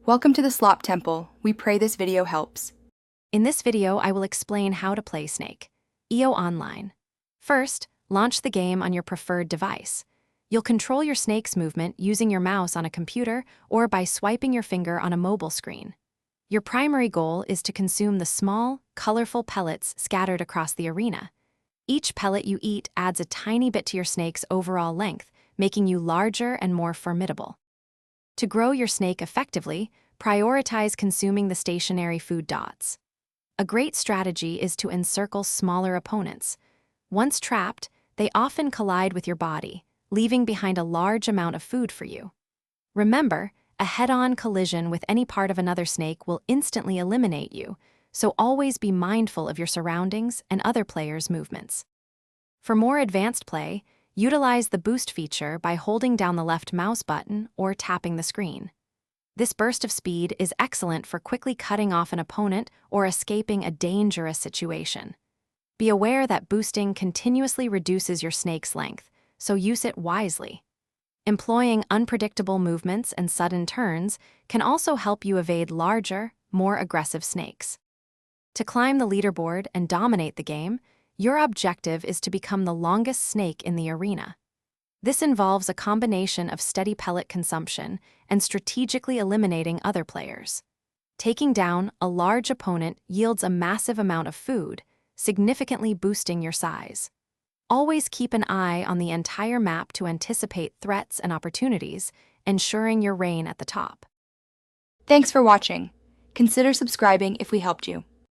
Welcome to the Slop Temple. We pray this video helps. In this video, I will explain how to play Snake, EO Online. First, launch the game on your preferred device. You'll control your Snake's movement using your mouse on a computer or by swiping your finger on a mobile screen. Your primary goal is to consume the small, colorful pellets scattered across the arena. Each pellet you eat adds a tiny bit to your Snake's overall length, making you larger and more formidable. To grow your Snake effectively, prioritize consuming the stationary food dots. A great strategy is to encircle smaller opponents. Once trapped, they often collide with your body, leaving behind a large amount of food for you. Remember, a head-on collision with any part of another snake will instantly eliminate you, so always be mindful of your surroundings and other players' movements. For more advanced play, utilize the boost feature by holding down the left mouse button or tapping the screen. This burst of speed is excellent for quickly cutting off an opponent or escaping a dangerous situation. Be aware that boosting continuously reduces your snake's length, so use it wisely. Employing unpredictable movements and sudden turns can also help you evade larger, more aggressive snakes. To climb the leaderboard and dominate the game, your objective is to become the longest snake in the arena. This involves a combination of steady pellet consumption and strategically eliminating other players. Taking down a large opponent yields a massive amount of food, significantly boosting your size. Always keep an eye on the entire map to anticipate threats and opportunities, ensuring your reign at the top. Thanks for watching. Consider subscribing if we helped you.